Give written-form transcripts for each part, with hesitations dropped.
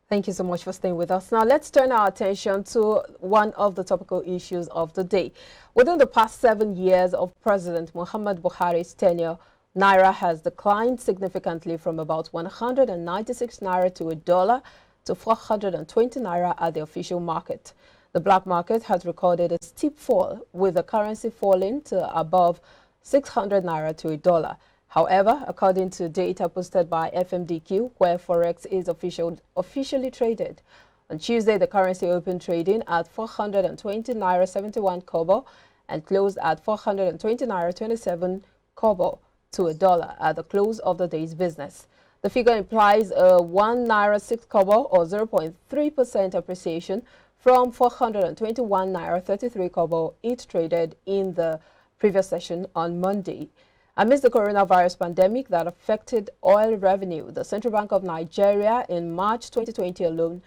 Thank you so much for staying with us. Now, let's turn our attention to one of the topical issues of the day. Within the past 7 years of President Muhammad Buhari's tenure, Naira has declined significantly from about 196 Naira to a dollar to 420 Naira at the official market. The black market has recorded a steep fall, with the currency falling to above 600 Naira to a dollar. However, according to data posted by FMDQ, where Forex is officially traded, on Tuesday the currency opened trading at 420 Naira 71 kobo and closed at 420 Naira 27 kobo to a dollar at the close of the day's business. The figure implies a 1 Naira 6 kobo or 0.3% appreciation from 421 Naira 33 kobo it traded in the previous session on Monday. Amidst the coronavirus pandemic that affected oil revenue, the Central Bank of Nigeria in March 2020 alone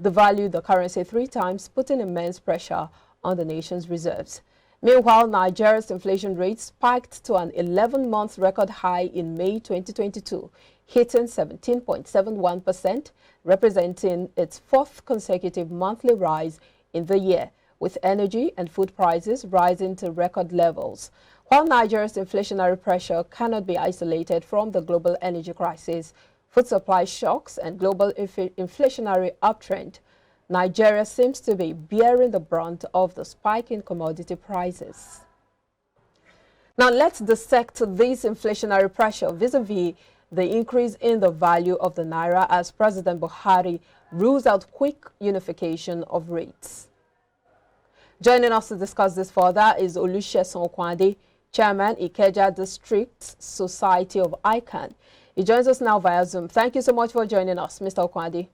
devalued the currency 3 times, putting immense pressure on the nation's reserves. Meanwhile, Nigeria's inflation rate spiked to an 11-month record high in May 2022, hitting 17.71%, representing its 4th consecutive monthly rise in the year, with energy and food prices rising to record levels. While Nigeria's inflationary pressure cannot be isolated from the global energy crisis, food supply shocks, and global inflationary uptrend, Nigeria seems to be bearing the brunt of the spike in commodity prices. Now, let's dissect this inflationary pressure vis-a-vis the increase in the value of the Naira as President Buhari rules out quick unification of rates. Joining us to discuss this further is Olusegun Okwande, Chairman, Ikeja District Society of ICANN. He joins us now via Zoom. Thank you so much for joining us, Mr. Okwande.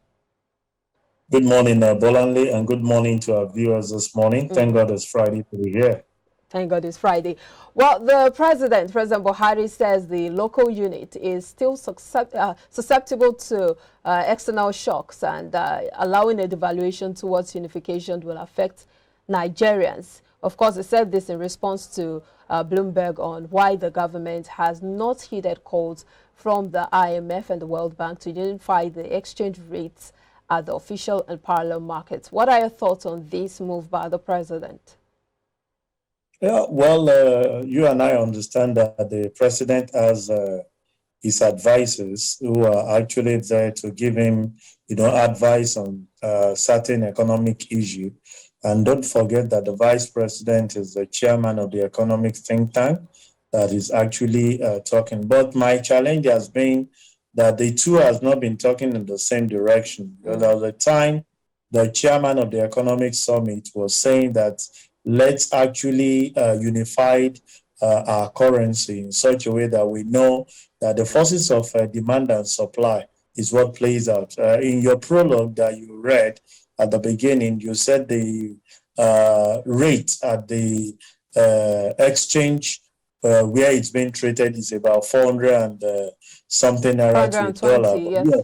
Good morning, Bolanle, and good morning to our viewers this morning. Thank God it's Friday to be here. Thank God it's Friday. Well, the President Buhari, says the local unit is still susceptible to external shocks, and allowing a devaluation towards unification will affect Nigerians. Of course, he said this in response to Bloomberg on why the government has not heeded calls from the IMF and the World Bank to unify the exchange rates at the official and parallel markets. What are your thoughts on this move by the president? Yeah, well, you and I understand that the president has his advisors who are actually there to give him, advice on certain economic issue. And don't forget that the vice president is the chairman of the economic think tank that is actually talking. But my challenge has been that the two has not been talking in the same direction. Because there was a time the chairman of the economic summit was saying that let's actually unify our currency in such a way that we know that the forces of demand and supply is what plays out. In your prologue that you read at the beginning, you said the rate at the exchange where it's being traded is about 400 and something naira to a dollar. Yes. Yeah,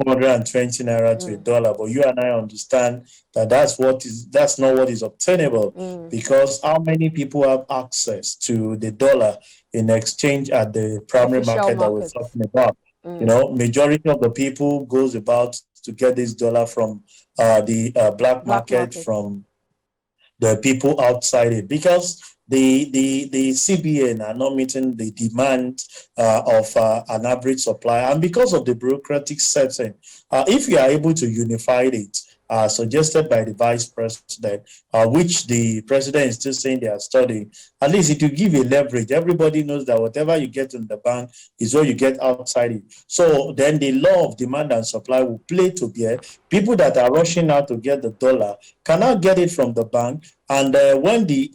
420 naira to a dollar. But you and I understand that that's not what is obtainable, because how many people have access to the dollar in exchange at the primary market that we're talking about? Majority of the people goes about to get this dollar from the black market, from the people outside it, because the CBN are not meeting the demand of an average supply, and because of the bureaucratic setting, if you are able to unify it, suggested by the vice president, which the president is still saying they are studying, at least it will give a leverage. Everybody knows that whatever you get in the bank is what you get outside it. So then the law of demand and supply will play to bear. People that are rushing out to get the dollar cannot get it from the bank. And when the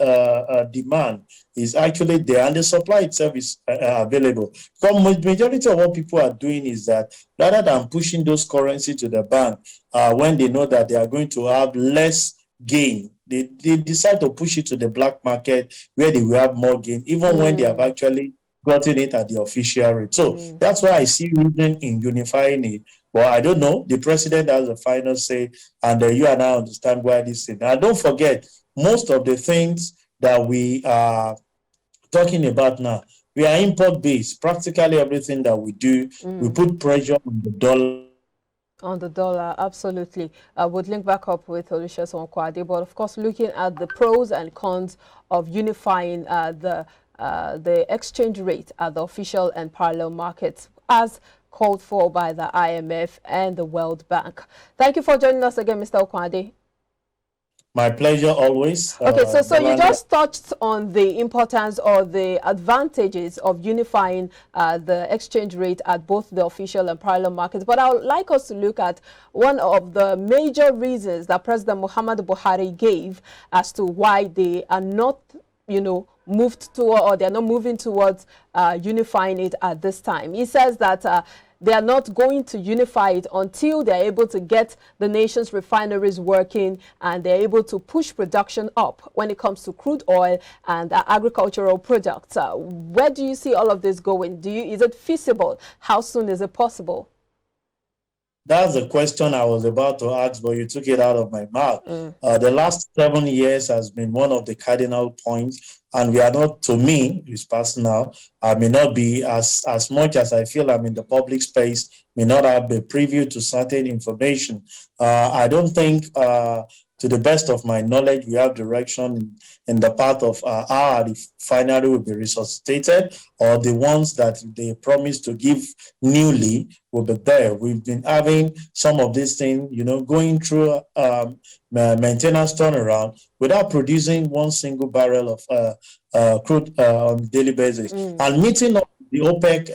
demand is actually there and the supply itself is available, the majority of what people are doing is that rather than pushing those currency to the bank, when they know that they are going to have less gain, they decide to push it to the black market where they will have more gain, even when they have actually gotten it at the official rate. So that's why I see reason in unifying it. Well, I don't know. The president has the final say, and you and I understand why this thing. Now, don't forget, most of the things that we are talking about now, we are import-based. Practically everything that we do, we put pressure on the dollar On the dollar, absolutely. I would link back up with Olusegun Okwade, but of course, looking at the pros and cons of unifying the exchange rate at the official and parallel markets, as called for by the IMF and the World Bank. Thank you for joining us again, Mr. Okwade. My pleasure always. Okay, so you just touched on the importance or the advantages of unifying the exchange rate at both the official and parallel markets. But I would like us to look at one of the major reasons that President Muhammad Buhari gave as to why they are not, moved toward, or they're not moving towards unifying it at this time. He says that they are not going to unify it until they're able to get the nation's refineries working and they're able to push production up when it comes to crude oil and agricultural products. Where do you see all of this going? Is it feasible? How soon is it possible? That's the question I was about to ask, but you took it out of my mouth. The last 7 years has been one of the cardinal points, and we are not, to me, it's personal, I may not be as much as I feel I'm in the public space, may not have a preview to certain information. I don't think, to the best of my knowledge, we have direction in the path of how the refinery will be resuscitated, or the ones that they promised to give newly will be there. We've been having some of these things, going through maintenance turnaround without producing one single barrel of crude on a daily basis. And meeting up the OPEC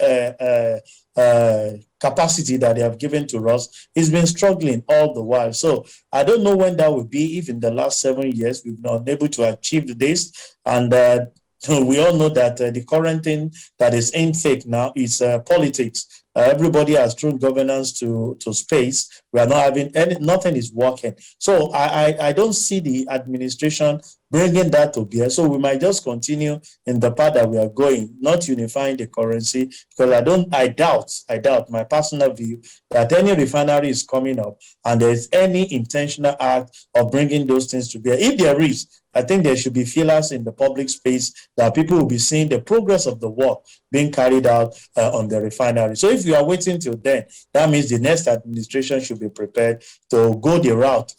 capacity that they have given to us, it's been struggling all the while. So I don't know when that will be. If in the last 7 years we've not been able to achieve this, and we all know that the current thing that is in fake now is politics. Everybody has thrown governance to space. We are not having nothing is working. So I don't see the administration bringing that to bear. So we might just continue in the path that we are going, not unifying the currency, because I doubt my personal view that any refinery is coming up and there's any intentional act of bringing those things to bear. If there is, I think there should be feelers in the public space that people will be seeing the progress of the work being carried out on the refinery. So if you are waiting till then, that means the next administration should be prepared to go the route.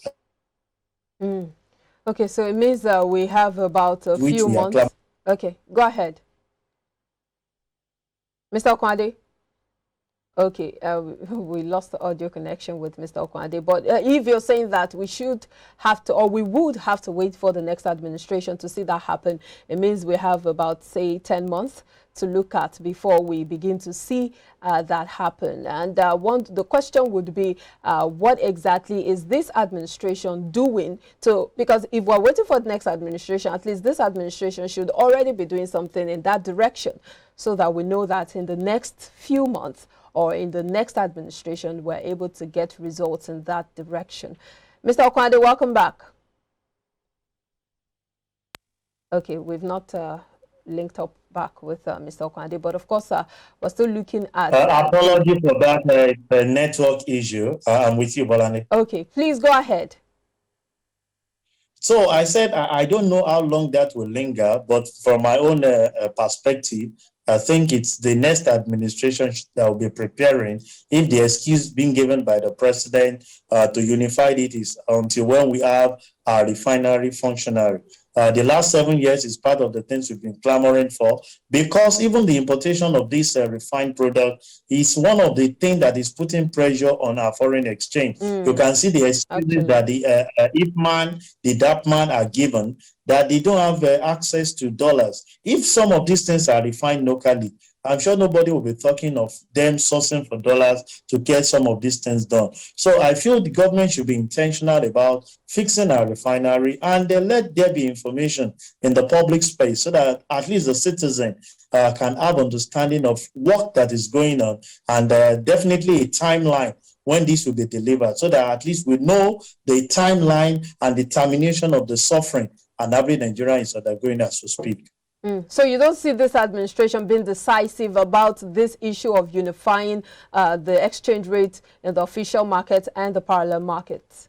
Okay, so it means that we have about a few months. Okay, go ahead. Mr. Okwade? Okay, we lost the audio connection with Mr. Okwade, but if you're saying that we should have to, or we would have to wait for the next administration to see that happen, it means we have about, say, 10 months to look at before we begin to see that happen. And the question would be, what exactly is this administration doing to, because if we're waiting for the next administration, at least this administration should already be doing something in that direction, so that we know that in the next few months or in the next administration, we're able to get results in that direction. Mr. Okwade, welcome back. Okay, we've not linked up back with Mr. Okwade, but of course, we're still looking at... apology for that network issue. I'm with you, Bolani. Okay, please go ahead. So I said, I don't know how long that will linger, but from my own perspective, I think it's the next administration that will be preparing, if the excuse being given by the president to unify it is until when we have our refinery functional. The last 7 years is part of the things we've been clamoring for, because even the importation of this refined product is one of the things that is putting pressure on our foreign exchange. You can see the excuses that the IPMAN, the DAPMAN are given, that they don't have access to dollars. If some of these things are refined locally, I'm sure nobody will be talking of them sourcing for dollars to get some of these things done. So I feel the government should be intentional about fixing our refinery, and let there be information in the public space so that at least the citizen can have understanding of work that is going on, and definitely a timeline when this will be delivered, so that at least we know the timeline and the termination of the suffering and every Nigerian is undergoing as we speak. So you don't see this administration being decisive about this issue of unifying the exchange rate in the official market and the parallel markets?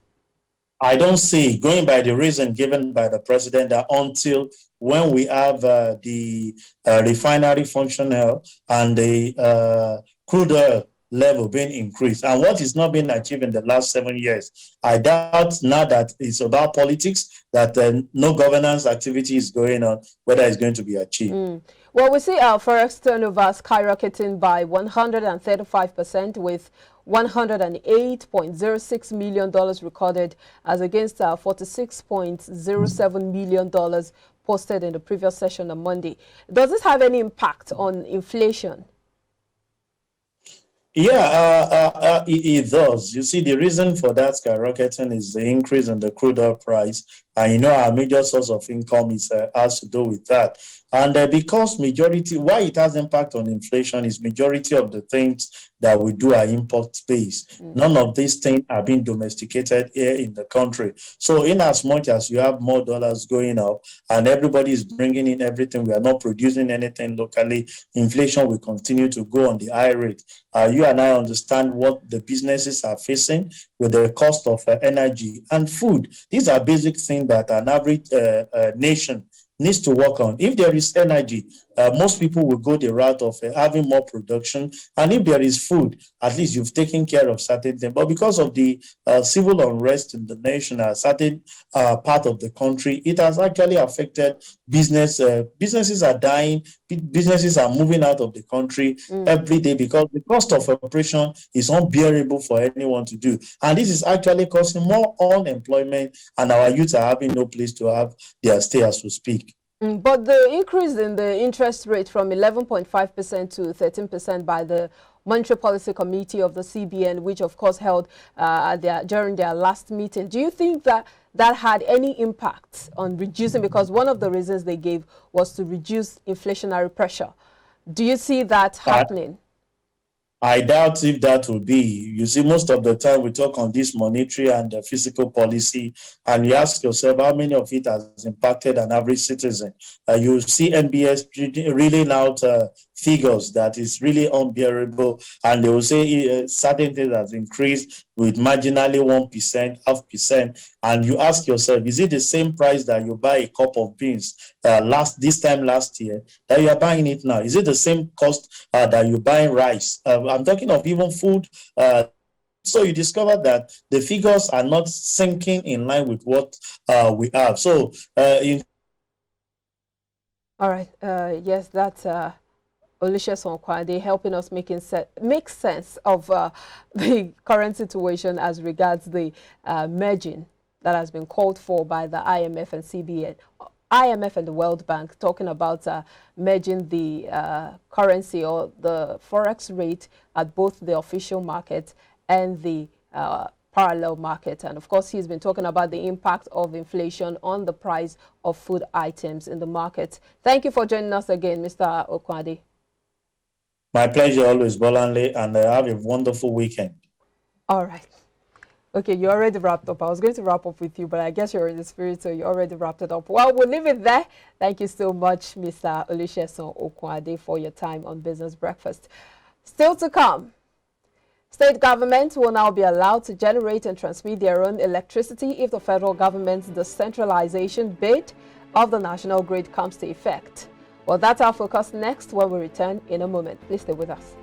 I don't see, going by the reason given by the president, that until when we have the refinery functional and the crude oil level being increased. And what is not being achieved in the last 7 years, I doubt now that it's about politics, that no governance activity is going on, whether it's going to be achieved. Well, we see our forex turnover skyrocketing by 135% with $108.06 million recorded as against $46.07 million posted in the previous session on Monday. Does this have any impact on inflation? Yeah, it does. You see, the reason for that skyrocketing is the increase in the crude oil price. And you know, our major source of income has to do with that. And because why it has impact on inflation is majority of the things that we do are import-based. None of these things are being domesticated here in the country. So in as much as you have more dollars going up and everybody is bringing in everything, we are not producing anything locally, inflation will continue to go on the high rate. You and I understand what the businesses are facing with the cost of energy and food. These are basic things that an average nation needs to work on. If there is energy, most people will go the route of having more production. And if there is food, at least you've taken care of certain things. But because of the civil unrest in the nation, a certain part of the country, it has actually affected business. Businesses are dying. Businesses are moving out of the country every day because the cost of operation is unbearable for anyone to do. And this is actually causing more unemployment, and our youth are having no place to have their stay, as we speak. But the increase in the interest rate from 11.5% to 13% by the Monetary Policy Committee of the CBN, which of course held during their last meeting, do you think that that had any impact on reducing, because one of the reasons they gave was to reduce inflationary pressure? Do you see that happening? I doubt if that will be. You see, most of the time we talk on this monetary and fiscal policy, and you ask yourself how many of it has impacted an average citizen. You see NBS reeling out figures that is really unbearable, and they will say certain things has increased with marginally 1%, 0.5%, and you ask yourself, is it the same price that you buy a cup of beans this time last year that you are buying it now? Is it the same cost that you buying rice? I'm talking of even food. So you discover that the figures are not sinking in line with what we have. So all right. Yes, that's Olusegun Okwade helping us make sense of the current situation as regards the merging that has been called for by the IMF and CBN. IMF and the World Bank talking about merging the currency or the forex rate at both the official market and the parallel market. And of course, he's been talking about the impact of inflation on the price of food items in the market. Thank you for joining us again, Mr. Okwade. My pleasure always, Bolanle, and have a wonderful weekend. All right. Okay, you already wrapped up. I was going to wrap up with you, but I guess you're in the spirit, so you already wrapped it up. Well, we'll leave it there. Thank you so much, Mr. Olusegun Okwade, for your time on Business Breakfast. Still to come, state governments will now be allowed to generate and transmit their own electricity if the federal government's decentralization bid of the national grid comes to effect. Well, that's our focus next when we return in a moment. Please stay with us.